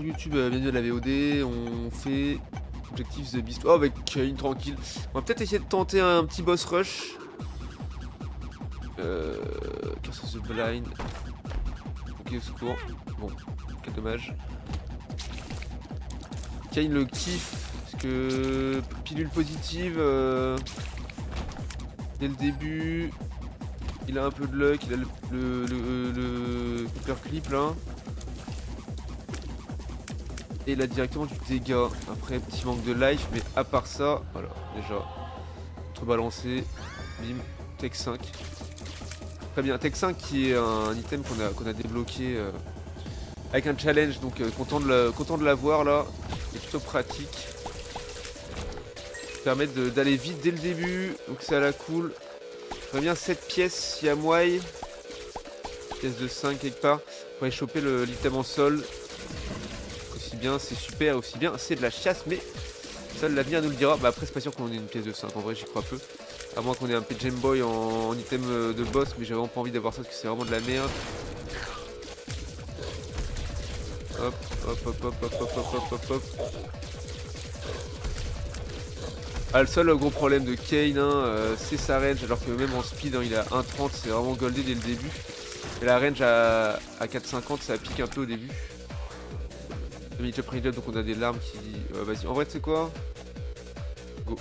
Bonjour YouTube, bienvenue à la VOD, on fait Objectif The Beast. Oh, avec Kane, tranquille. On va peut-être essayer de tenter un petit boss rush. Curse of the Blind. Ok, au secours. Bon, quel dommage. Kane le kiffe, parce que pilule positive dès le début. Il a un peu de luck, il a le clip là. Et il a directement du dégât. Après, petit manque de life, mais à part ça, voilà, déjà. Contrebalancé. Bim. Tech 5. Très bien. Tech 5 qui est un item qu'on a débloqué avec un challenge. Donc, content de l'avoir là. C'est plutôt pratique. Permet d'aller vite dès le début. Donc, c'est à la cool. Très bien. 7 pièces. Yamwai. Pièce de 5 quelque part. Pour aller choper l'item en sol. Bien, c'est super, aussi bien, c'est de la chasse, mais ça l'avenir nous le dira. Bah après c'est pas sûr qu'on ait une pièce de 5, en vrai j'y crois peu. À moins qu'on ait un Game Boy en item de boss, mais j'ai vraiment pas envie d'avoir ça parce que c'est vraiment de la merde. Hop, hop, hop, hop, hop, hop, hop, hop, hop. Ah, le seul gros problème de Kane, hein, c'est sa range, alors que même en speed, hein, il a 1.30, c'est vraiment goldé dès le début. Et la range à 4.50, ça pique un peu au début. Il a déjà pris donc on a des larmes qui... vas-y, en vrai tu sais quoi? Go.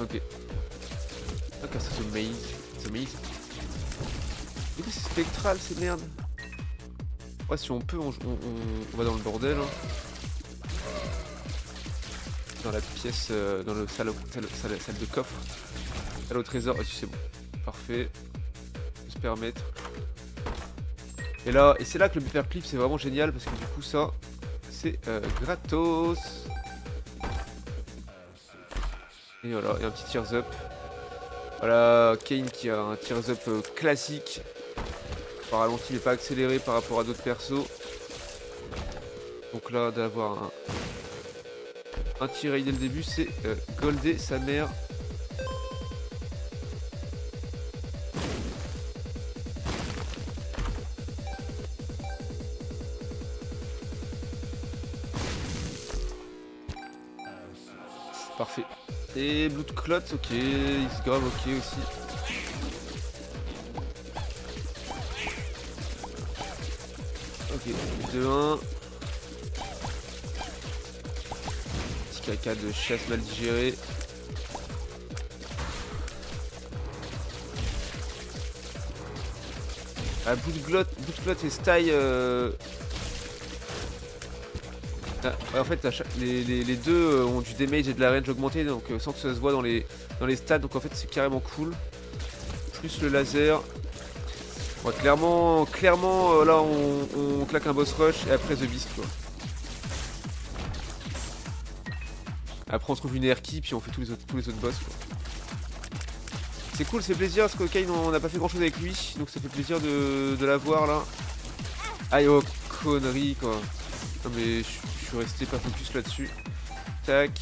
Ok. Ok, c'est The Maze. The Maze. Du coup c'est spectral ces merdes. Ouais, si on peut, on va dans le bordel. Hein. Dans la pièce, dans le salle de coffre. Salle au trésor. Oh, c'est bon. Parfait. On peut se permettre. Et là, et c'est là que le paperclip c'est vraiment génial parce que du coup ça, c'est gratos. Et voilà, et un petit tears up. Voilà, Kane qui a un tears up classique. Par ralenti mais pas accéléré par rapport à d'autres persos. Donc là d'avoir un tiré dès le début c'est golder sa mère. Parfait. Et Blood Clot, ok, il se grave, ok aussi. Ok, 2-1. Petit caca de chasse mal digéré. Ah, Blood Clot et Style. En fait, les deux ont du damage et de la range augmentée, donc sans que ça se voit dans les stats. Donc en fait, c'est carrément cool. Plus le laser. Ouais, clairement, là on claque un boss rush et après The Beast quoi. Après on se trouve une air key puis on fait tous les autres boss quoi. C'est cool, c'est plaisir parce que Kane on n'a pas fait grand chose avec lui, donc ça fait plaisir de l'avoir là. Aïe oh connerie quoi. Non mais je suis resté pas focus là-dessus. Tac.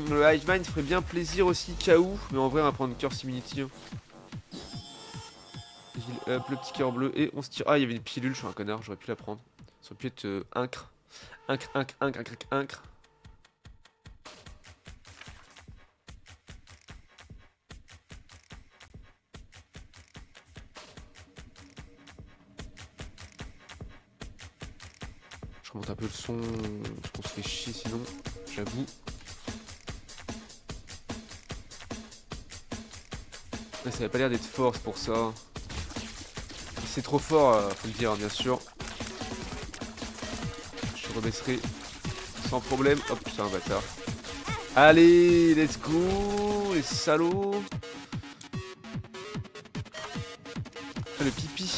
Le Hive Mind ferait bien plaisir aussi, KO, mais en vrai on va prendre Curse Immunity. Hein. Hop, le petit cœur bleu et on se tire. Ah, il y avait une pilule, je suis un connard, j'aurais pu la prendre. Ça aurait pu être incre. Incre. Je remonte un peu le son, parce qu'on se fait chier sinon, j'avoue. Ouais, ça avait pas l'air d'être fort, c'est pour ça. C'est trop fort, faut le dire, bien sûr. Je rebaisserai sans problème. Hop, c'est un bâtard. Allez, let's go, les salauds. Le pipi.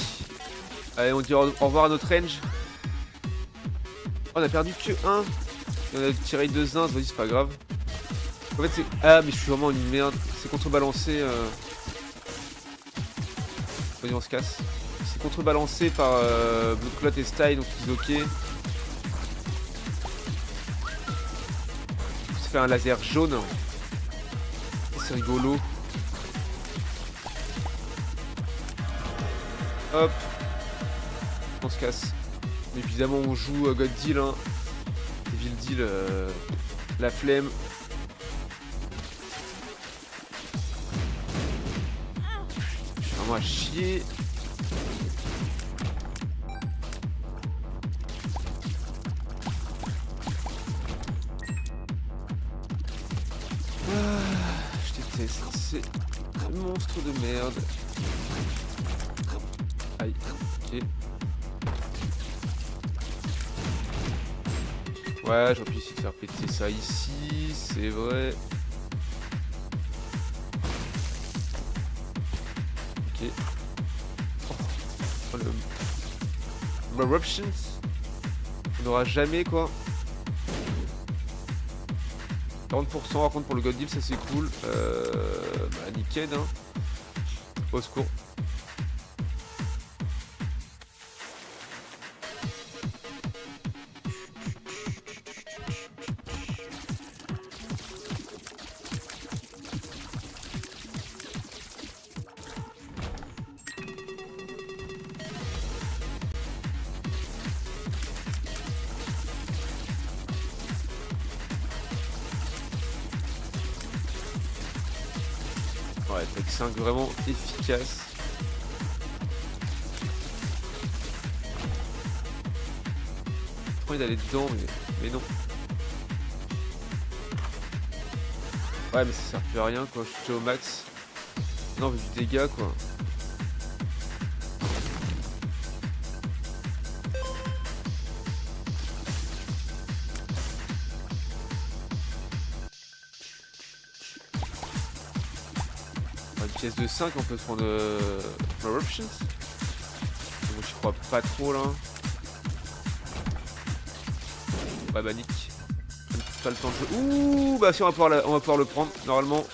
Allez, on dit au revoir à notre range. Oh, on a perdu que 1. On a tiré 2 zins, vas-y, c'est pas grave. En fait, c'est. Ah, mais je suis vraiment une merde. C'est contrebalancé. Vas-y, on se casse. contrebalancé par Bloodclot et Style, donc ils ok. Ça fait un laser jaune. C'est rigolo. Hop. On se casse. Évidemment on joue God Deal hein. Evil Deal la flemme. Je suis vraiment à chier. Je déteste, c'est un monstre de merde. Aïe, ok. Ouais, j'aurais pu essayer de faire péter ça ici, c'est vrai. Ok. Oh, le... Eruptions. On n'aura jamais quoi. 40% par contre pour le God Deal, ça c'est cool. Bah nickel hein. Au secours. Ouais, Tech 5 vraiment efficace. J'ai envie d'aller dedans, mais non. Ouais, mais ça sert plus à rien quoi. Je suis déjà au max. Non, on veut du dégât quoi. Une pièce de 5, on peut se prendre Eruptions. Moi j'y crois pas trop là. Ouais bah nick. Pas le temps de jouer. Ouh bah si on va pouvoir le prendre normalement.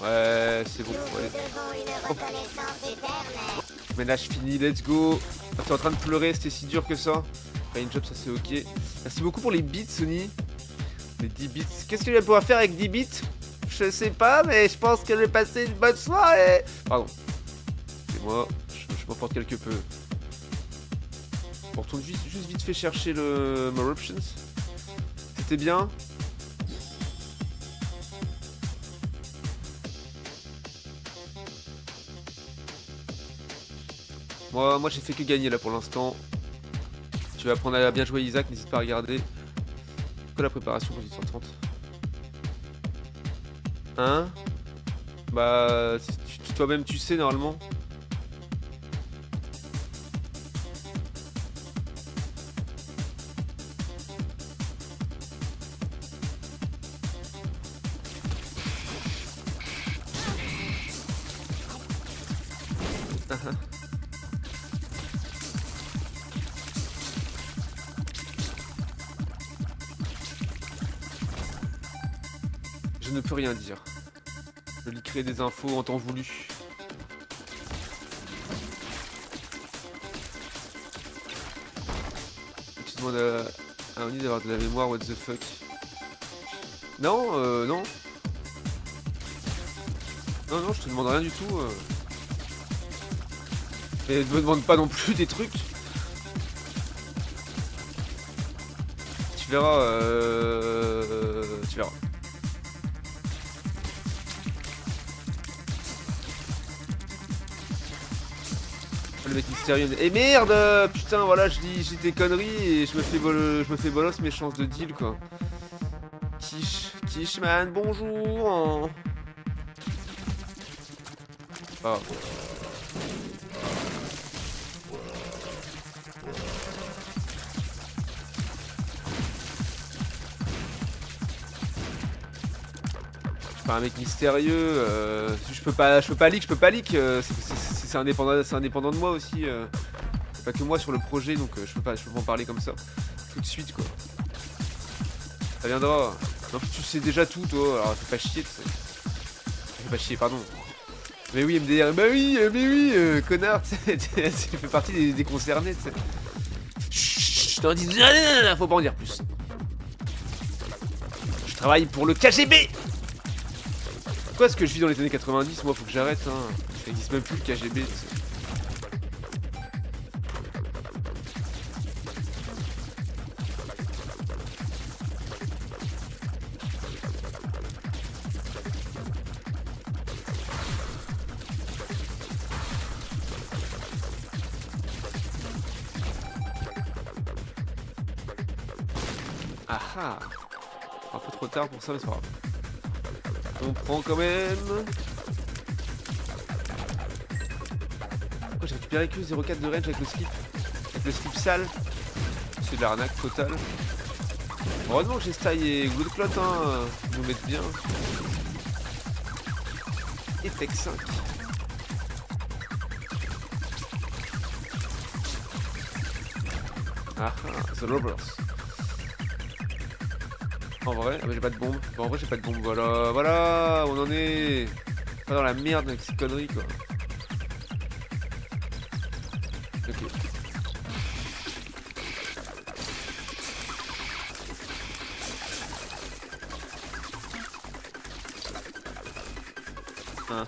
Ouais c'est bon. Ouais. Oh. Ménage fini, let's go. T'es en train de pleurer, c'était si dur que ça. Une job ça c'est ok. Merci beaucoup pour les bits Sony. Les 10 bits. Qu'est-ce que je vais pouvoir faire avec 10 bits? Je sais pas mais je pense que je vais passer une bonne soirée. Pardon. C'est moi, je m'emporte quelque peu. On retourne juste vite fait chercher le Eruptions. C'était bien. Moi j'ai fait que gagner là pour l'instant. Tu vas apprendre à bien jouer Isaac, n'hésite pas à regarder. Que la préparation pour 1830. Hein? Bah toi-même tu sais normalement. Je ne peux rien dire. Je lui crée des infos en temps voulu. Tu demandes à Oni d'avoir de la mémoire, what the fuck. Non, non. Non, je te demande rien du tout. Et ne me demande pas non plus des trucs. Tu verras, tu verras. Le mec mystérieux. Et merde, putain, voilà, je dis des conneries et je me fais bolos mes chances de deal quoi. Kishman, bonjour. Ah. Enfin, un mec mystérieux, je peux pas leak, c'est indépendant de moi aussi. C'est pas que moi sur le projet, donc je peux pas en parler comme ça tout de suite quoi. Ça viendra. En plus tu sais déjà tout toi, alors fais pas chier, tu sais. Fais pas chier, pardon. Mais oui MDR, bah oui, mais oui, connard, tu fais partie des concernés, tu sais. Chut, je t'en dis, faut pas en dire plus. Je travaille pour le KGB. Pourquoi est-ce que je vis dans les années 90? Moi faut que j'arrête, hein. Ça existe même plus le KGB, tu sais. Ah ah. Un peu trop tard pour ça, mais c'est pas grave. On prend quand même. Oh, j'ai récupéré que 0,4 de range avec le slip. Avec le slip sale. C'est de l'arnaque totale. Heureusement que j'ai style et Good Clot, hein. Ils nous mettent bien. Et Tech 5. Ah ah, The Lovers. En vrai, ah bah j'ai pas de bombe. Bon, en vrai j'ai pas de bombe, voilà, voilà, on en est. Pas dans la merde avec ces conneries quoi. Ok. Ah ah.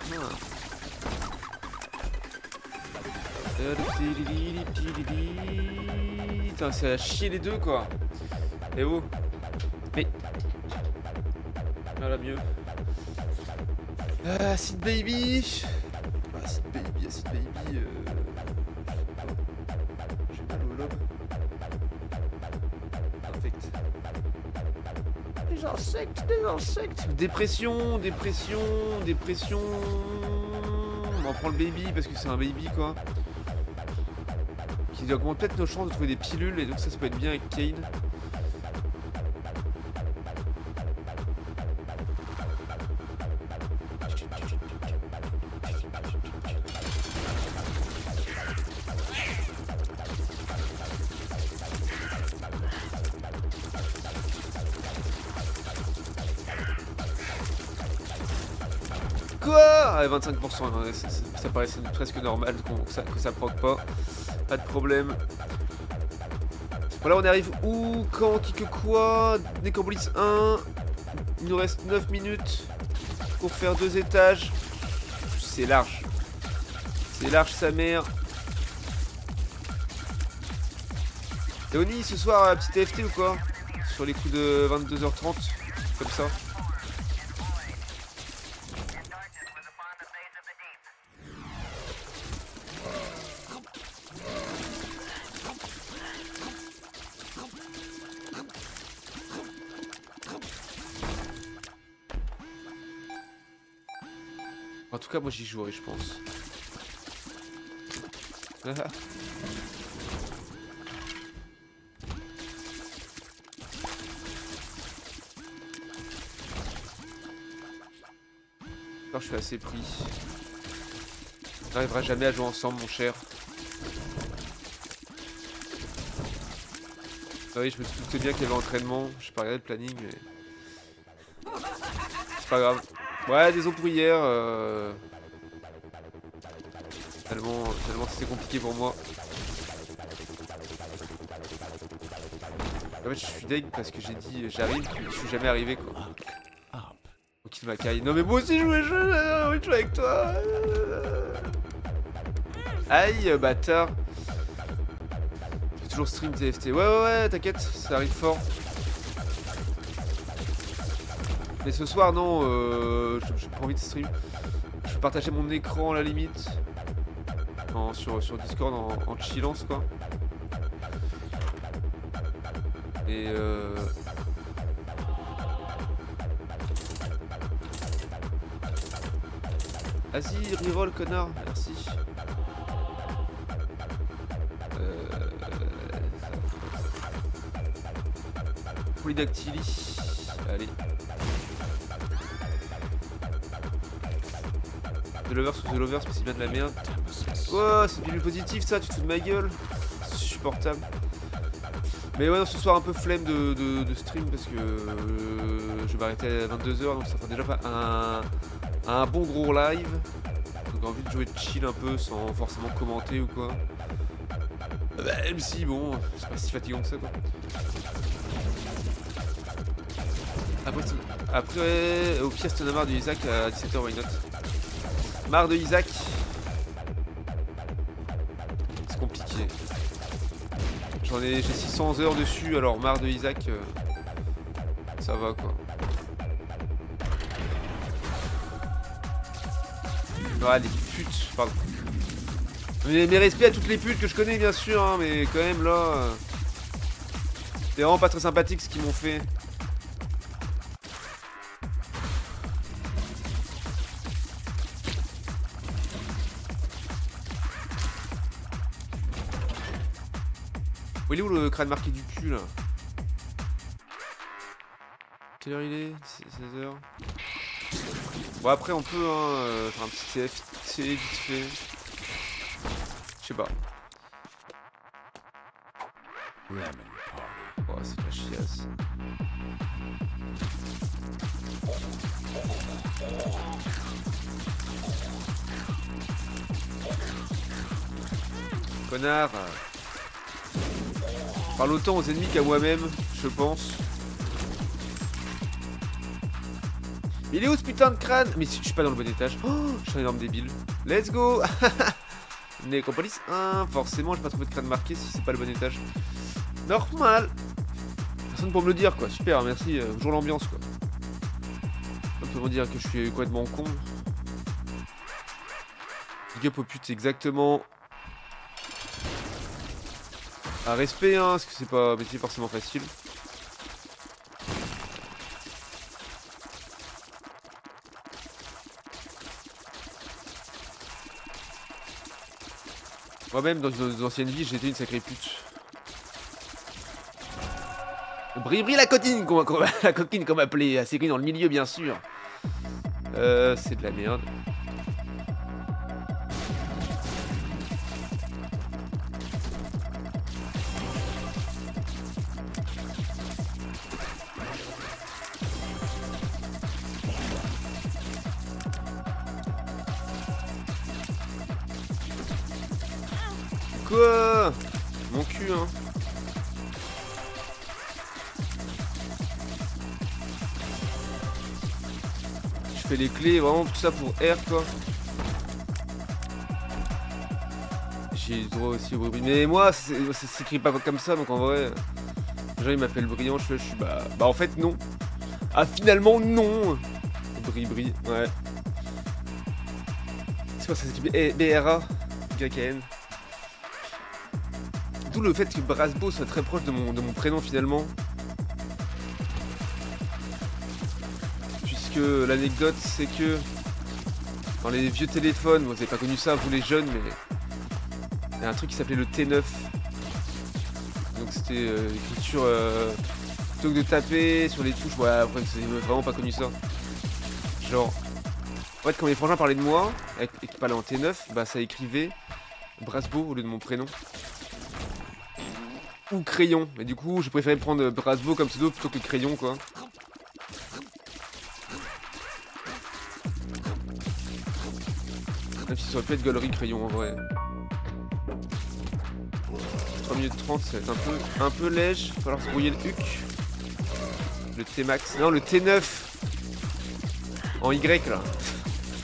Putain, c'est à chier les deux quoi. Et oh. Mais. Voilà mieux. Acid Baby. Acid Baby, Acid Baby. J'ai mal au lobe. Infect. Des insectes, des insectes. Dépression, dépression, dépression. On prend le baby parce que c'est un baby quoi. Qui augmente peut-être nos chances de trouver des pilules et donc ça peut être bien avec Kane. Quoi? Ah, 25%, hein, ça paraissait presque normal que ça proc pas. Pas de problème. Voilà, on arrive où? Quand? Qui que quoi? Nécropolis 1. Il nous reste 9 minutes pour faire 2 étages. C'est large. C'est large sa mère. Léonie, ce soir, petit TFT ou quoi? Sur les coups de 22h30, comme ça. En tout cas, moi j'y jouerai, je pense. Alors, je suis assez pris. On n'arrivera jamais à jouer ensemble, mon cher. Ah oui, je me doutais bien qu'il y avait entraînement. Je n'ai pas regardé le planning, mais... c'est pas grave. Ouais, désolé pour hier. Tellement c'était compliqué pour moi. En fait, je suis deg parce que j'ai dit j'arrive, mais je suis jamais arrivé quoi. Ok, il m'accueille. Non, mais moi aussi je voulais jouer avec toi. Aïe, bâtard. J'ai toujours stream TFT. Ouais, t'inquiète, ça arrive fort. Mais ce soir, non, j'ai pas envie de stream. Je vais partager mon écran à la limite. Sur Discord en chillance, quoi. Et vas-y, reroll, connard, merci. Polydactylie. Allez. The Lovers ou The Lovers, mais c'est bien de la merde. Oh, c'est du positif ça, tu te fous de ma gueule. C'est supportable. Mais ouais, non, ce soir un peu flemme de stream parce que je vais m'arrêter à 22h, donc ça fera déjà pas un bon gros live. Donc envie de jouer chill un peu sans forcément commenter ou quoi. Même si bon, c'est pas si fatigant que ça quoi. Après au pire si t'en as marre de Isaac à 17h why not. Marre de Isaac. C'est compliqué. J'ai 600 heures dessus, alors marre de Isaac, ça va quoi. Ah les putes, pardon. Mais respect à toutes les putes que je connais bien sûr, hein, mais quand même là... c'est vraiment pas très sympathique ce qu'ils m'ont fait. Il est où le crâne marqué du cul là? Quelle heure il est? 16h. Bon après on peut hein, faire un petit TFT vite fait. Je sais pas. Oh c'est de la chiasse. Connard. Parle autant aux ennemis qu'à moi-même, je pense. Il est où ce putain de crâne? Mais je suis pas dans le bon étage. Oh, je suis un énorme débile. Let's go. Nécropolis 1. Forcément, j'ai pas trouvé de crâne marqué si c'est pas le bon étage. Normal. Personne pour me le dire, quoi. Super, merci. Toujours l'ambiance, quoi. On peut me dire que je suis complètement con. Big up aux putes, exactement. Un respect, hein, parce que c'est pas un métier forcément facile. Moi-même, dans une ancienne vie, j'étais une sacrée pute. Bri-bri la cotine qu'on m'appelait, assez connue dans le milieu, bien sûr. C'est de la merde. Quoi? Mon cul, hein. Je fais les clés, vraiment tout ça pour R, quoi. J'ai le droit aussi au bruit. Mais moi, ça s'écrit pas comme ça, donc en vrai... Les gens, ils m'appellent Brillant, je suis... Bah en fait, non. Ah, finalement, non. Bri-bri, ouais. C'est quoi, ça s'écrit B-R-A Y-A-N. D'où le fait que Brasbo soit très proche de mon prénom finalement. Puisque l'anecdote c'est que dans les vieux téléphones, vous avez pas connu ça vous les jeunes, mais il y a un truc qui s'appelait le T9. Donc c'était l'écriture plutôt que de taper sur les touches, ouais après vous avez vraiment pas connu ça. Genre en fait quand mes frangins parlaient de moi et qu'ils parlaient en T9, bah ça écrivait Brasbo au lieu de mon prénom. Ou Crayon, mais du coup j'ai préféré prendre Brasbo comme pseudo plutôt que Crayon quoi. Même si ça aurait pu être galerie Crayon en vrai. 3 minutes 30 ça va être un peu léger, il va falloir se brouiller le huc. Le T-Max, non le T9 en Y là.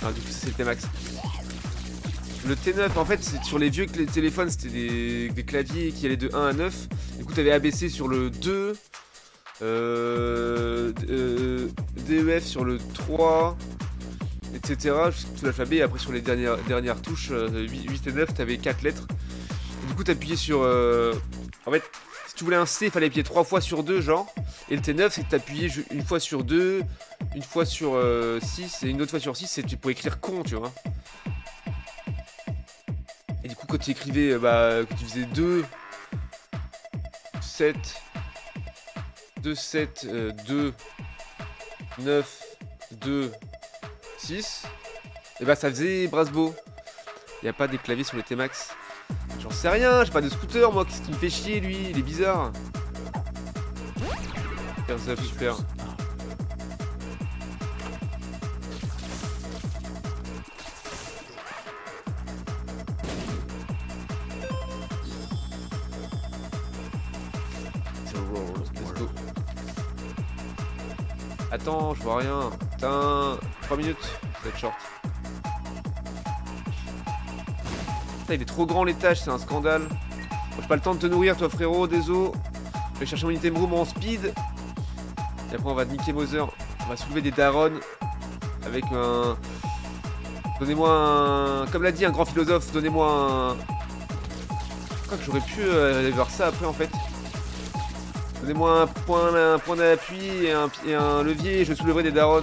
Ah, du coup c'est le T-Max. Le T9 en fait c'est sur les vieux téléphones, c'était des claviers qui allaient de 1 à 9. Du coup t'avais ABC sur le 2, DEF sur le 3, etc. Jusqu'à tout l'alphabet, et après sur les dernières touches 8 et 9 t'avais 4 lettres. Et du coup t'appuyais sur... En fait si tu voulais un C il fallait appuyer 3 fois sur 2 genre. Et le T9 c'est que t'appuyais une fois sur 2, une fois sur 6 et une autre fois sur 6 et tu pouvais écrire con tu vois. Et du coup quand tu écrivais, que tu faisais 2, 7, 2, 7, 2, 9, 2, 6, et bah ça faisait Brasbo. Il n'y a pas des claviers sur les T-Max. J'en sais rien, j'ai pas de scooter moi, qu'est-ce qui me fait chier lui, il est bizarre. Super Zap, super. Let's go. Attends, je vois rien. Putain, 3 minutes, cette short. Putain, il est trop grand l'étage, c'est un scandale. J'ai pas le temps de te nourrir, toi frérot, désolé. Je vais chercher mon item room en speed. Et après, on va niquer Mother. On va soulever des darons. Avec un. Donnez-moi un. Comme l'a dit un grand philosophe, donnez-moi un. Je crois que j'aurais pu aller vers ça après en fait. Donnez-moi un point d'appui et un levier et je soulèverai des darons.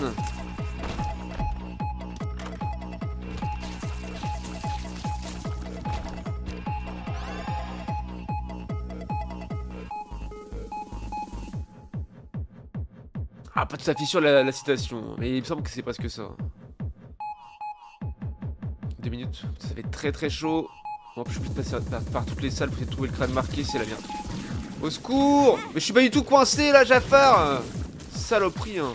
Ah, pas tout à fait sûr la citation, mais il me semble que c'est presque ça. 2 minutes, ça va être très très chaud. En plus, je peux passer par toutes les salles pour essayer de trouver le crâne marqué, c'est la merde. Au secours! Mais je suis pas du tout coincé là, Jafar! Saloperie, hein.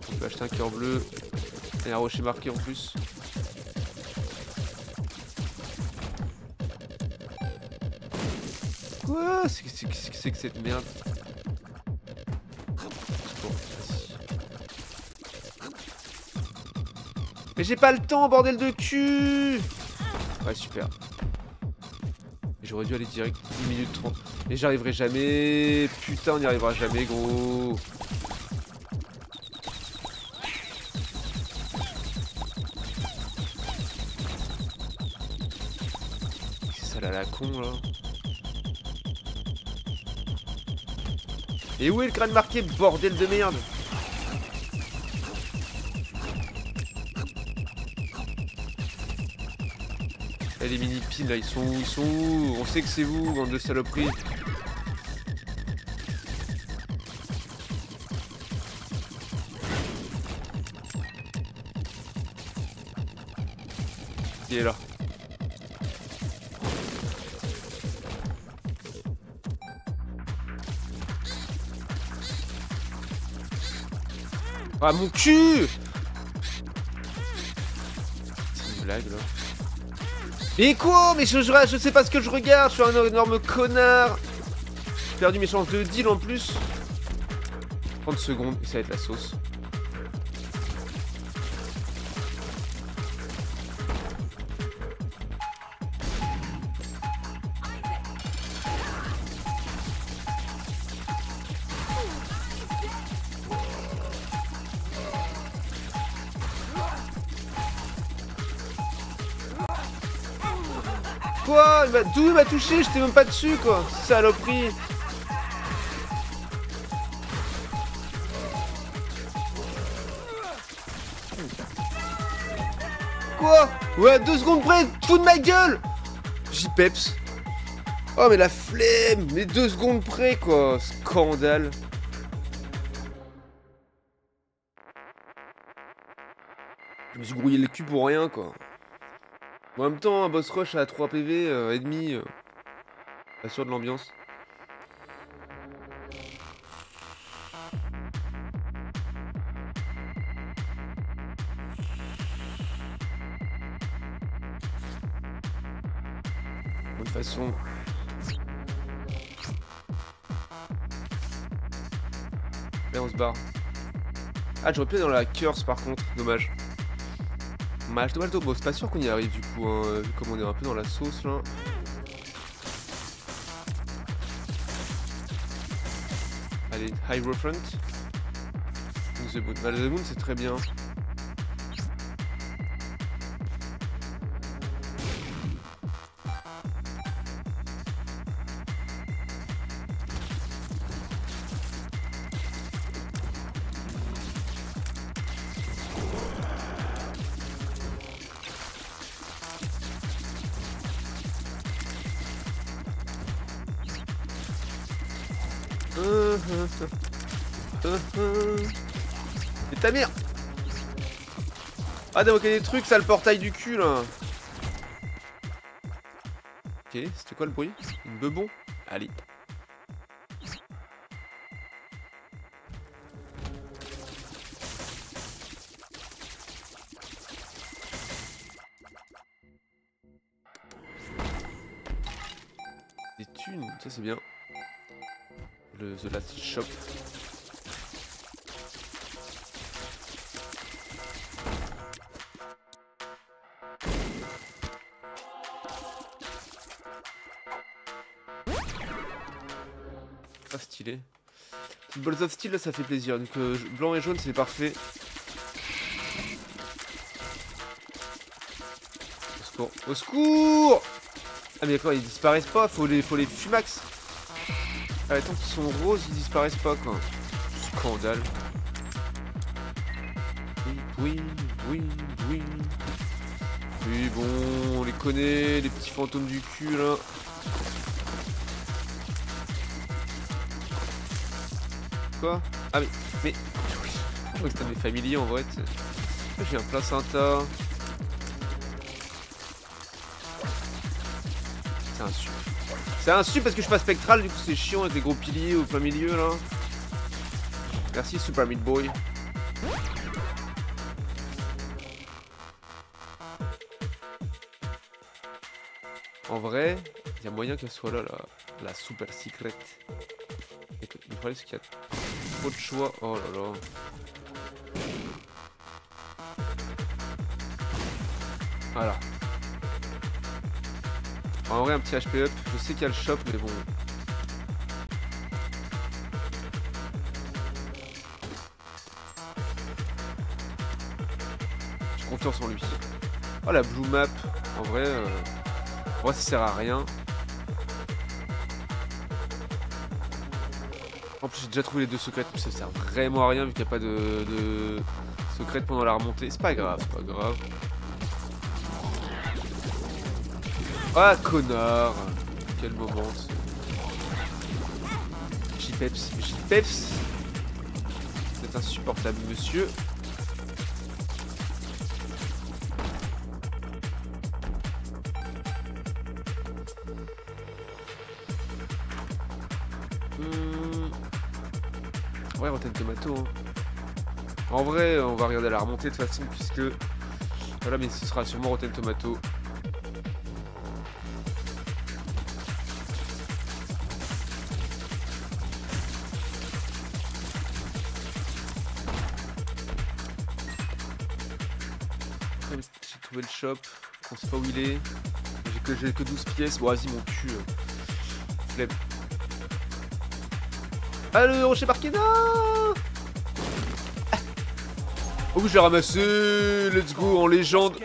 On peut acheter un cœur bleu et un rocher marqué en plus. Quoi? C'est que cette merde? Mais j'ai pas le temps, bordel de cul! Ouais, super. J'aurais dû aller direct 10 minutes 30. Mais j'arriverai jamais. Putain, on n'y arrivera jamais, gros. C'est ça là, la con, là. Et où est le crâne marqué, bordel de merde? Et les mini-pins là, ils sont où? Ils sont où? On sait que c'est vous, bande de saloperies. Il est là. Ah mon cul! C'est une blague là. Mais quoi? Mais je sais pas ce que je regarde, je suis un énorme connard. J'ai perdu mes chances de deal en plus. 30 secondes et ça va être la sauce. Quoi? D'où il m'a touché? J'étais même pas dessus quoi. Saloperie. Quoi? Ouais, 2 secondes près, fous de ma gueule. J'y peps. Oh mais la flemme. Mais 2 secondes près quoi. Scandale. Je me suis grouillé le cul pour rien quoi. En même temps, un boss rush à 3 PV et demi, assure de l'ambiance. De toute façon. Là on se barre. Ah, j'aurais pu aller dans la curse par contre, dommage. Dommage, bon, c'est pas sûr qu'on y arrive du coup, hein, vu comme on est un peu dans la sauce là. Allez, Hierophant. The Moon. Bah, The Moon c'est très bien. Et ta mère! Ah, débloquer des trucs, ça le portail du cul là! Ok, c'était quoi le bruit? Une bebon? Allez. Des thunes, ça c'est bien. Le The Last Shop. Pas stylé. Balls of Steel là ça fait plaisir. Donc blanc et jaune c'est parfait. Au secours. Au secours! Ah mais d'accord ils disparaissent pas, faut les fumax. Ah tant qu'ils sont roses ils disparaissent pas quoi. Scandale. Oui. Oui bon on les connaît, les petits fantômes du cul là. Quoi? Ah mais je crois que c'était mes familiers en vrai. J'ai un placenta. C'est un sup. C'est un sup parce que je suis pas spectral, du coup c'est chiant avec les gros piliers au plein milieu là. Merci Super Meat Boy. En vrai, il y a moyen qu'elle soit là, la super secret. Écoute, le problème c'est qu'il y a trop de choix. Oh là là. Voilà. En vrai, un petit HP up. Je sais qu'il y a le shop, mais bon. J'ai confiance en lui. Oh, la blue map. En vrai, ça sert à rien. En plus, j'ai déjà trouvé les 2 secrets. Ça sert vraiment à rien vu qu'il n'y a pas de secrète pendant la remontée. C'est pas grave, c'est pas grave. Ah, connard! Quel moment, J-Peps. J-Peps! Vous êtes insupportable, monsieur. Ouais, Rotten Tomato. Hein. En vrai, on va regarder la remontée de toute façon, puisque... Voilà, mais ce sera sûrement Rotten Tomato. J'ai trouvé le shop, on sait pas où il est. J'ai que 12 pièces. Bon, vas-y, mon cul. Flemme. Ah, le rocher parquet, non! Oh, je l'ai ramassé! Let's go, en légende!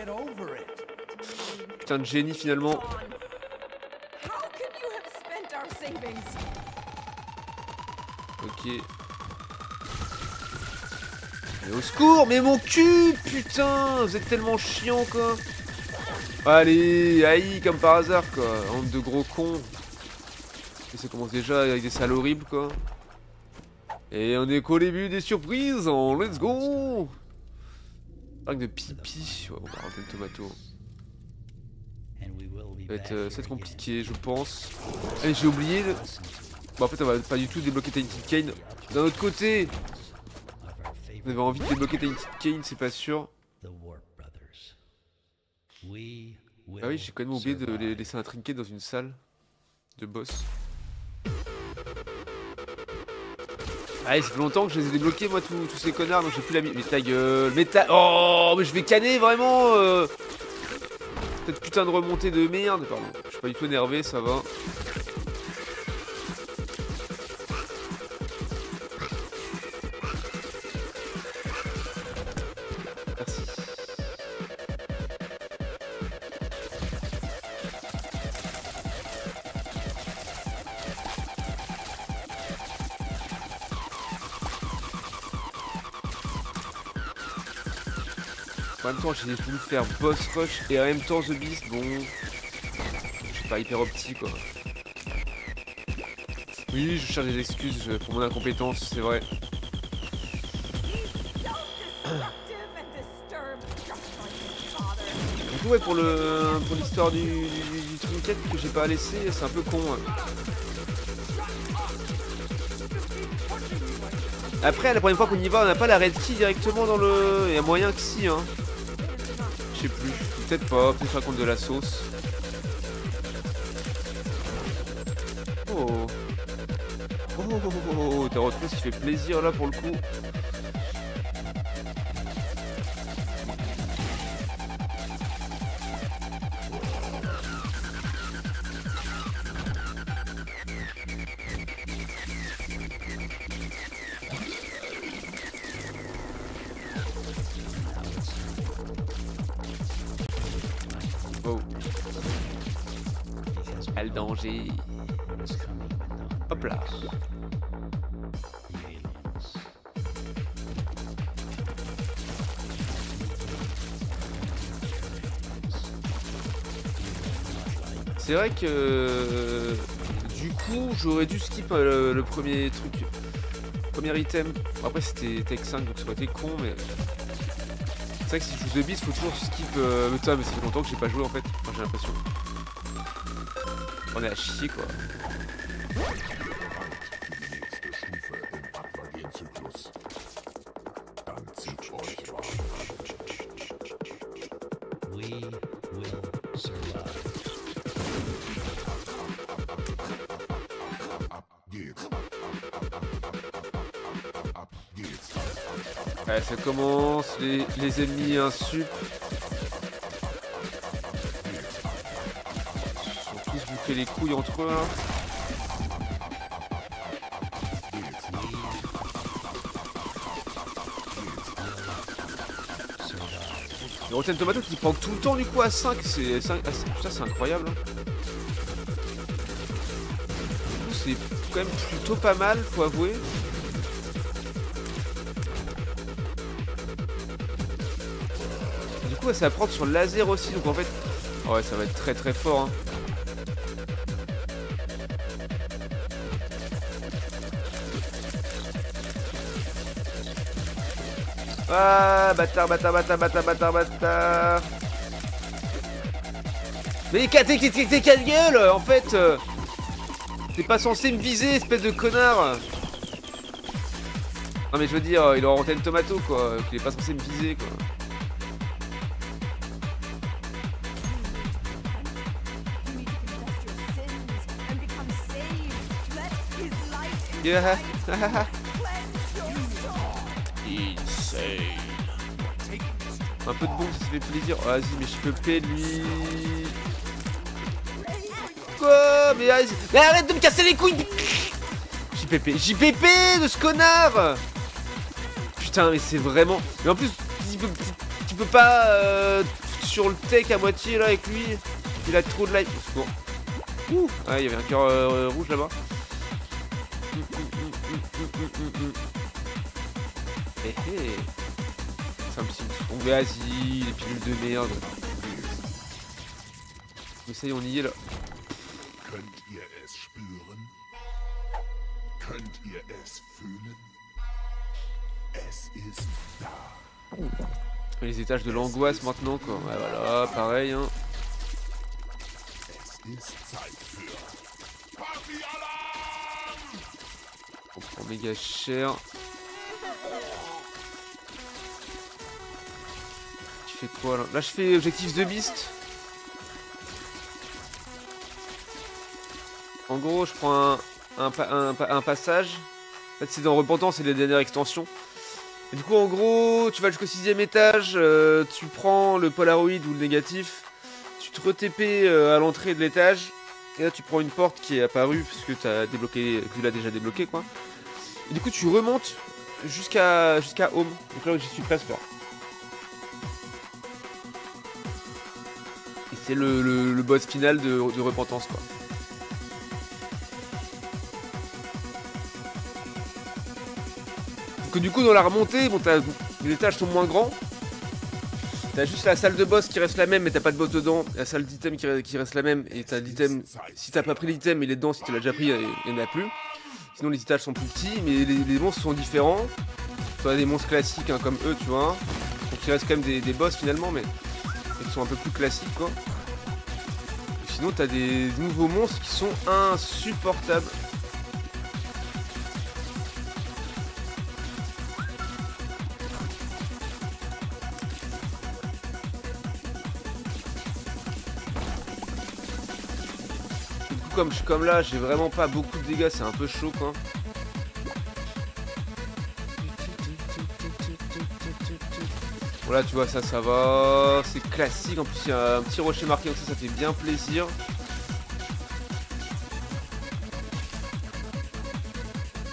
Putain de génie, finalement. Ok. Mais au secours! Mais mon cul! Putain! Vous êtes tellement chiant, quoi! Allez! Aïe, comme par hasard, quoi! Honte de gros cons! Et ça commence déjà avec des salles horribles, quoi. Et on est qu'au début des surprises, en let's go! Arc de pipi, ouais, on va rentrer le tomato. Ça va être compliqué, je pense. Allez, j'ai oublié. Bon, en fait, on va pas du tout débloquer Tainted Cain. D'un autre côté, on avait envie de débloquer Tainted Cain, c'est pas sûr. Ah oui, j'ai quand même oublié de les laisser un trinket dans une salle de boss. Ah, ça fait longtemps que je les ai débloqués, moi, tous ces connards, donc j'ai plus la mine. Mais ta gueule, oh, mais je vais canner, vraiment Cette putain de remontée de merde, pardon. Je suis pas du tout énervé, ça va. Merci. En même temps, j'ai voulu faire boss rush et en même temps The Beast, bon... Je suis pas hyper opti, quoi. Oui, je cherche des excuses pour mon incompétence, c'est vrai. Du coup, coup ouais pour l'histoire du trinket que j'ai pas laissé, c'est un peu con. Hein. Après la première fois qu'on y va on n'a pas la red key directement dans le... Il y a moyen que si hein. Je sais plus, peut-être pas, peut-être faire compte de la sauce. Oh. Oh, t'as retrouvé ce qui fait plaisir là pour le coup. Oh. Pas le danger. Hop là. C'est vrai que du coup j'aurais dû skip le premier truc, premier item. Bon, après c'était Tech 5 donc ça aurait été con mais c'est vrai que si je joue The Beast faut toujours skip mais ça fait longtemps que j'ai pas joué en fait, enfin, j'ai l'impression. On est à chier quoi. Ouais, ça commence, les ennemis insup. Ils sont tous bouffés les couilles entre eux là. Le Rotten Tomato qui prend tout le temps du coup à 5, c'est ça c'est incroyable. Du coup c'est quand même plutôt pas mal, faut avouer. Du coup ça va prendre sur le laser aussi, donc en fait... Oh ouais ça va être très très fort hein. Ah, bâtard. Mais t'es quelle gueule, en fait. T'es pas censé me viser, espèce de connard. Non mais je veux dire, il aura renté le tomato quoi. Il est pas censé me viser quoi. Yeah. Un peu de bombe ça fait plaisir. Oh, vas-y mais je peux payer lui. Quoi? Mais arrête de me casser les couilles. JPP de ce connard. Putain mais c'est vraiment... Mais en plus tu peux pas sur le tech à moitié là avec lui. Il a trop de life. Bon. Ouh. Ah il y avait un cœur rouge là-bas. Ça me signe. Bon vas-y, les pilules de merde. Mais ça y est, on y est là. Les étages de l'angoisse maintenant quoi. Ouais voilà, pareil hein. On prend méga cher. Tu fais quoi là? Là je fais objectif The Beast. En gros je prends un passage. En fait c'est dans Repentance, c'est les dernières extensions. Et du coup en gros tu vas jusqu'au 6ème étage, tu prends le Polaroid ou le négatif, tu te re-TP à l'entrée de l'étage, et là tu prends une porte qui est apparue parce que tu l'as déjà débloqué quoi. Et du coup tu remontes jusqu'à Home, donc là où j'y suis presque là. Et c'est le boss final de Repentance quoi. Donc du coup dans la remontée, bon les étages sont moins grands. T'as juste la salle de boss qui reste la même mais t'as pas de boss dedans. La salle d'item qui reste la même et t'as l'item. Si t'as pas pris l'item il est dedans, si tu l'as déjà pris il n'y en a plus. Sinon les étages sont plus petits mais les monstres sont différents. T'as des monstres classiques hein, comme eux tu vois. Donc il reste quand même des boss finalement mais qui sont un peu plus classiques quoi. Sinon t'as des nouveaux monstres qui sont insupportables. Du coup comme je suis comme là, j'ai vraiment pas beaucoup de dégâts, c'est un peu chaud quoi. Voilà, tu vois, ça va, c'est classique. En plus, il y a un petit rocher marqué, donc ça fait bien plaisir.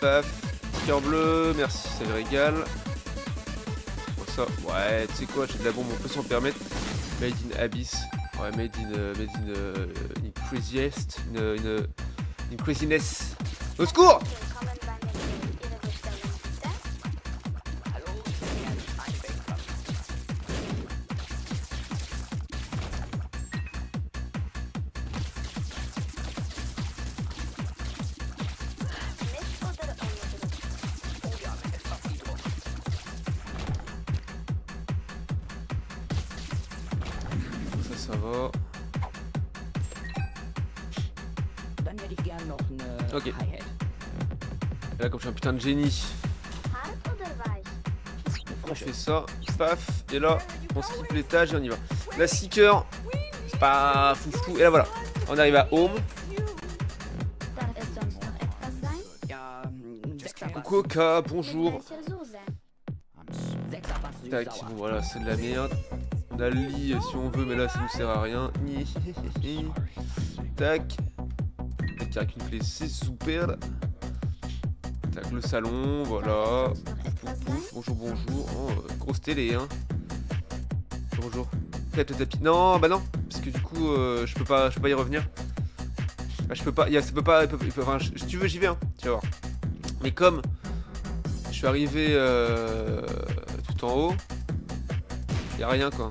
Paf, cœur bleu, merci, ça me régale. Bon, ça, ouais, tu sais quoi, j'ai de la bombe, on peut s'en permettre. Made in Abyss, ouais, made in craziest, in craziness. Au secours! Ça va. Ok. Et là, comme je suis un putain de génie, on fait ça, paf, et là, on skip l'étage et on y va. La Seeker, c'est pas foufou. Et là, voilà, on arrive à Home. Coucou Oka, bonjour. Tac, bon voilà, c'est de la merde. On a le lit si on veut, mais là ça nous sert à rien. Tac. Tac, avec une clé, c'est super. Tac, le salon, voilà. Bonjour, bonjour. Oh, grosse télé, hein. Bonjour. Tape le tapis. Non, bah non, parce que du coup, je peux pas y revenir. Ah, je peux pas, ça peut pas, enfin, si tu veux, j'y vais, hein. Tu vas voir. Mais comme je suis arrivé tout en haut, y a rien quoi.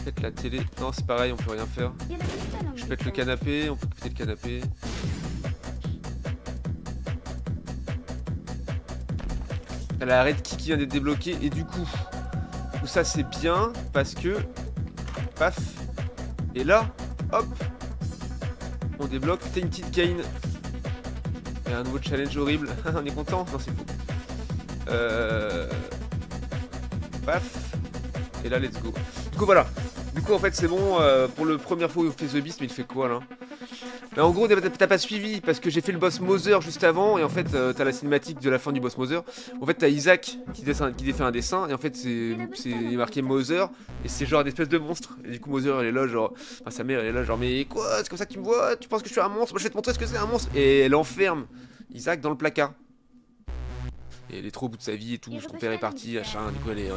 Pète la télé. Non, c'est pareil, on peut rien faire. Je pète le canapé, on peut péter le canapé. Elle a la red key qui vient d'être débloquée et du coup, ça c'est bien parce que paf. Et là, hop, on débloque. T'as une petite cane. Et un nouveau challenge horrible. On est content? Non, c'est fou. Paf. Et là, let's go. Du coup, voilà. Du coup, en fait, c'est bon. Pour le première fois où il fait The Beast, mais il fait quoi là? Mais en gros, t'as pas suivi parce que j'ai fait le boss Mother juste avant. Et en fait, t'as la cinématique de la fin du boss Mother. En fait, t'as Isaac qui défait un dessin. Et en fait, c'est marqué Mother. Et c'est genre une espèce de monstre. Et du coup, Mother, elle est là, genre. Enfin, sa mère, elle est là, genre, mais quoi? C'est comme ça que tu me vois? Tu penses que je suis un monstre? Moi, je vais te montrer ce que c'est un monstre. Et elle enferme Isaac dans le placard. Et elle est trop au bout de sa vie et tout. Son père est parti, machin. Du coup, elle est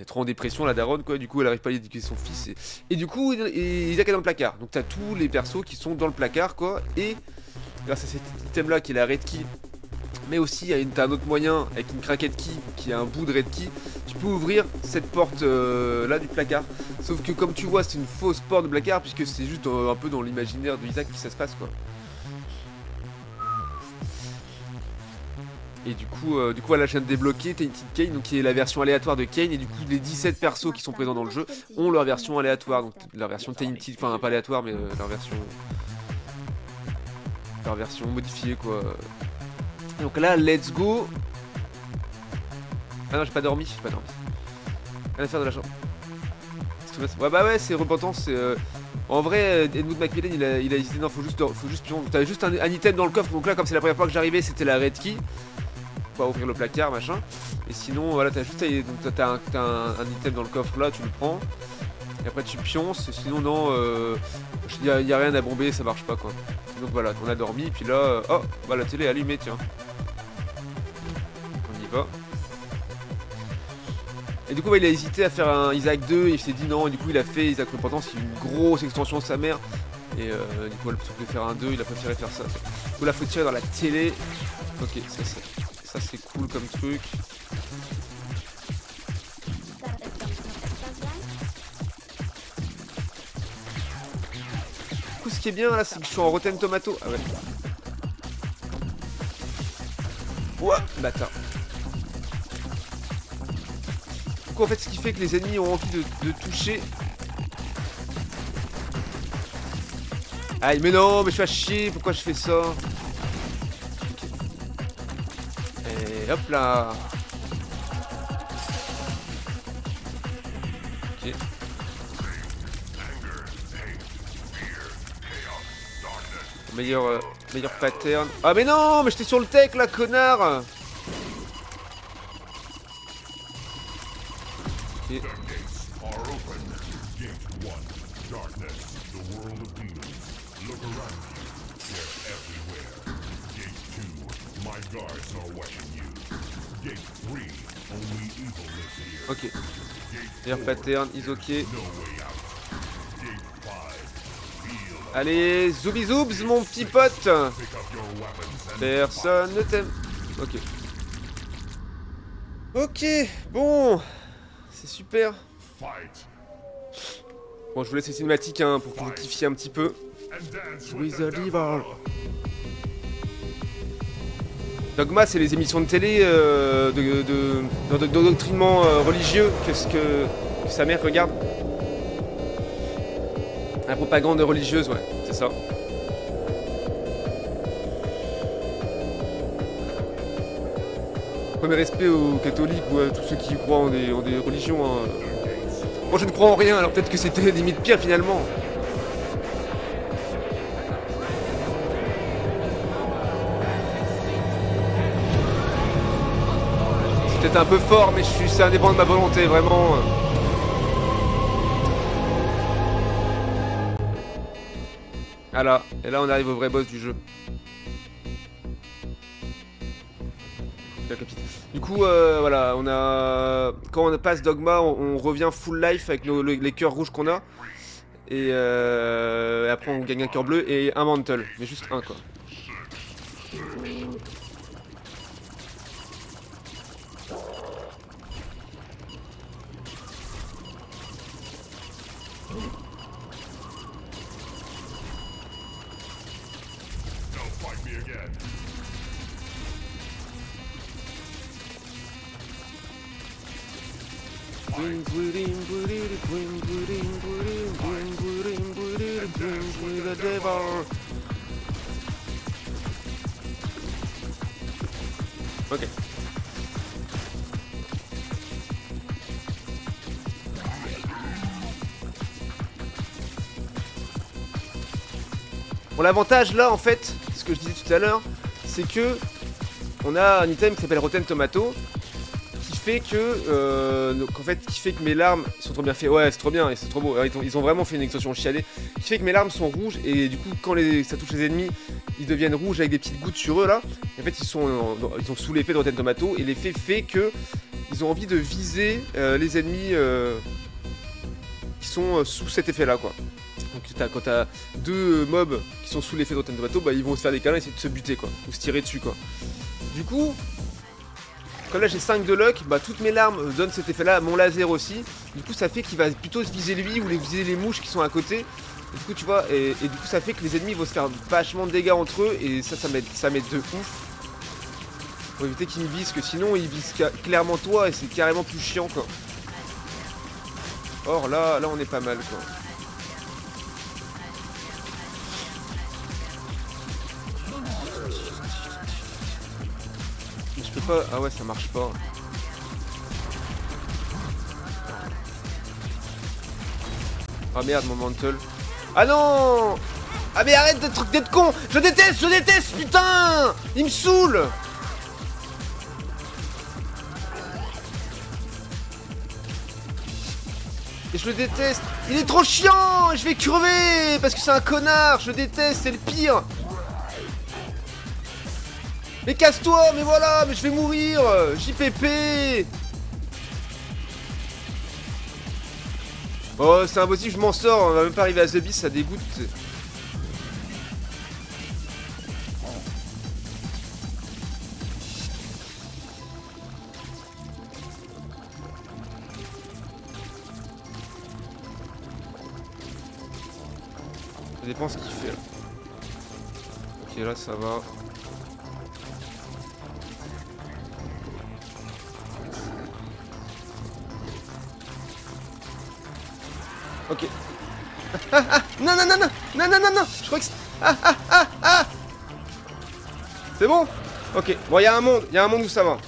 trop en dépression, la daronne, quoi. Du coup, elle arrive pas à éduquer son fils. Et du coup, Isaac est dans le placard. Donc, t'as tous les persos qui sont dans le placard, quoi. Et grâce à cet item-là, qui est la red key, mais aussi, t'as un autre moyen avec une craquette key, qui est un bout de red key. Tu peux ouvrir cette porte là du placard. Sauf que, comme tu vois, c'est une fausse porte de placard, puisque c'est juste un peu dans l'imaginaire de Isaac que ça se passe, quoi. Et du coup, là, je viens de débloquer. T'as une petite Kane, donc qui est la version aléatoire de Kane. Et du coup, les 17 persos qui sont présents dans le jeu ont leur version aléatoire. Donc, leur version Tainted, enfin, pas aléatoire, mais leur version modifiée, quoi. Et donc là, let's go. Ah non, j'ai pas dormi. Rien à faire de la chambre. Ouais, bah ouais, c'est repentance. En vrai, Edmund Macmillan, il a hésité. Non, faut juste pion. T'avais juste un item dans le coffre. Donc là, comme c'est la première fois que j'arrivais, c'était la red key. Pour ouvrir le placard, machin. Et sinon, voilà, t'as juste un item dans le coffre là, tu le prends. Et après, tu pionces. Sinon, non, y a rien à bomber, ça marche pas, quoi. Donc voilà, on a dormi. Puis là, oh, bah la télé est allumée, tiens. On y va. Et du coup, bah, il a hésité à faire un Isaac 2. Et il s'est dit non. Et du coup, il a fait Isaac Repentance, qui est une grosse extension de sa mère. Et du coup, plutôt que de faire un 2, il a préféré faire ça. Du coup, là, faut tirer dans la télé. Ok, ça c'est cool comme truc. Du coup, ce qui est bien là, c'est que je suis en Rotten Tomato. Ah ouais. Ouah, bâtard. Du coup en fait ce qui fait que les ennemis ont envie de toucher. Aïe mais non mais je fais chier, pourquoi je fais ça? Okay. Et hop là. Ok. Meilleur pattern. Ah mais non, mais j'étais sur le tech là, connard. Ok. Ok. Meilleur pattern, is ok. Allez, zoubi zoubs mon petit pote. Personne ne t'aime. Ok. Ok, bon. C'est super. Bon, je vous laisse les cinématiques hein, pour que vous kiffiez un petit peu. Dogma, c'est les émissions de télé d'endoctrinement religieux que sa mère regarde. La propagande religieuse, ouais, c'est ça. Premier respect aux catholiques ou à tous ceux qui croient en des religions. Hein. Moi je ne crois en rien, alors peut-être que c'était limite pire finalement. C'est peut-être un peu fort, mais c'est indépendant de ma volonté, vraiment. Voilà, et là on arrive au vrai boss du jeu. Du coup, voilà, quand on passe Dogma, on revient full life avec les cœurs rouges qu'on a. Et après on gagne un cœur bleu et un mantle, mais juste un quoi. Ok. Bon, l'avantage là en fait, ce que je disais tout à l'heure, c'est que on a un item qui s'appelle Rotten Tomato qui fait que mes larmes sont trop bien faites. Ouais, c'est trop bien et c'est trop beau. Ils ont vraiment fait une extension chiadée qui fait que mes larmes sont rouges et du coup quand ça touche les ennemis, ils deviennent rouges avec des petites gouttes sur eux là. Et en fait, ils sont sous l'effet de Rotten Tomato et l'effet fait que ils ont envie de viser les ennemis qui sont sous cet effet là quoi. Donc quand t'as deux mobs qui sont sous l'effet de Rotten Tomato, bah ils vont se faire des câlins et essayer de se buter quoi, ou se tirer dessus quoi. Du coup, comme là j'ai 5 de luck, bah toutes mes larmes donnent cet effet là, mon laser aussi. Du coup ça fait qu'il va plutôt se viser lui ou viser les mouches qui sont à côté. Et du coup tu vois, et du coup ça fait que les ennemis vont se faire vachement de dégâts entre eux et ça m'aide de ouf. Faut éviter qu'ils me visent, que sinon ils visent clairement toi et c'est carrément plus chiant quoi. Or là on est pas mal quoi. Je peux pas... Ah ouais ça marche pas. Ah merde mon mantle. Ah non. Ah mais arrête d'être con. Je déteste putain. Il me saoule. Et je le déteste. Il est trop chiant. Je vais crever parce que c'est un connard. Je le déteste, c'est le pire. Mais casse-toi, mais voilà, mais je vais mourir. JPP. Oh, c'est impossible, je m'en sors. On va même pas arriver à The Beast, ça dégoûte. Ça dépend ce qu'il fait. Là. Ok, là ça va. Ok. Non, non, non, non, non, non, non, non. Je crois que c'est... Ah. C'est bon? Ok. Bon, il y a un monde où ça va.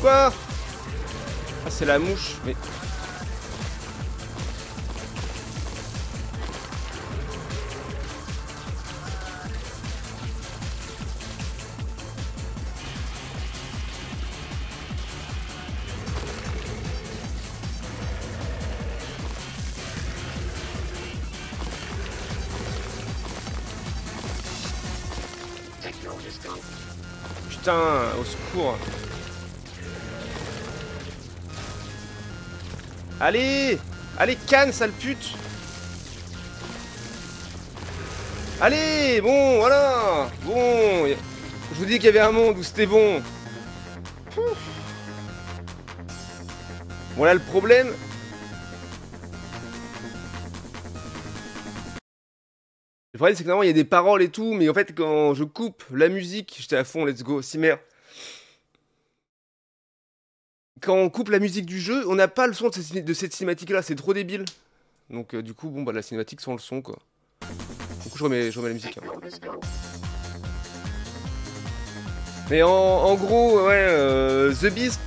Quoi? Ah, c'est la mouche, mais... Putain, au secours. Allez! Allez, canne, sale pute! Allez! Bon, voilà! Bon! Je vous dis qu'il y avait un monde où c'était bon. Bon, là, le problème... Le problème, c'est que normalement, il y a des paroles et tout, mais en fait, quand je coupe la musique, j'étais à fond, let's go, Cimer. Quand on coupe la musique du jeu, on n'a pas le son de cette cinématique-là, c'est trop débile. Donc, du coup, bon, bah, la cinématique sans le son, quoi. Du coup, je remets la musique. Hein. Mais en gros, ouais, The Beast,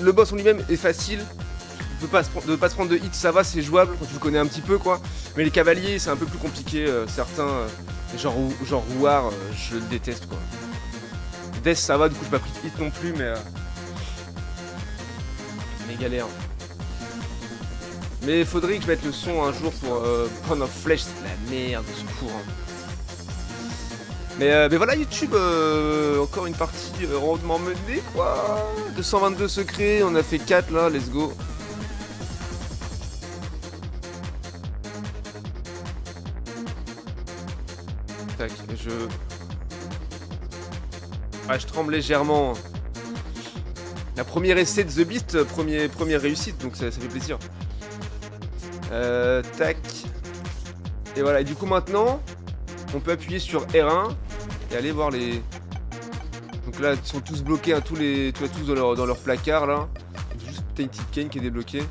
le boss en lui-même est facile. De pas se prendre de hit, ça va, c'est jouable quand tu le connais un petit peu, quoi. Mais les cavaliers, c'est un peu plus compliqué. Certains, genre Rouar, je le déteste, quoi. Death, ça va, du coup, j'ai pas pris de hit non plus, mais galère. Mais faudrait que je mette le son un jour pour Pound of Flesh, c'est de la merde, au secours. Hein. Mais voilà, YouTube, encore une partie rondement menée, quoi. 222 secrets, on a fait 4 là, let's go. Tac, je tremble légèrement. La première essai de The Beast, première réussite, donc ça fait plaisir. Tac. Et voilà, et du coup maintenant, on peut appuyer sur R1 et aller voir les... Donc là, ils sont tous bloqués, hein, tous dans leur placard là. Juste Tainted Cain qui est débloqué.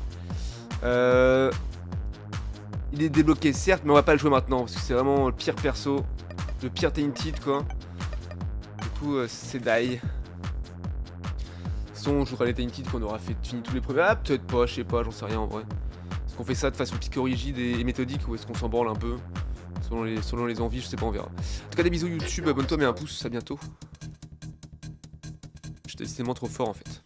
Il est débloqué certes, mais on va pas le jouer maintenant parce que c'est vraiment le pire perso. Le pire Tainted quoi. Du coup, c'est die. On jouera les Tainted qu'on aura fini tous les premiers. Ah, peut-être pas, je sais pas, j'en sais rien en vrai. Est-ce qu'on fait ça de façon psychorigide et méthodique ou est-ce qu'on s'en branle un peu selon les envies, je sais pas, on verra. En tout cas, des bisous YouTube, abonne-toi, mets un pouce, à bientôt. J'étais décidément trop fort en fait.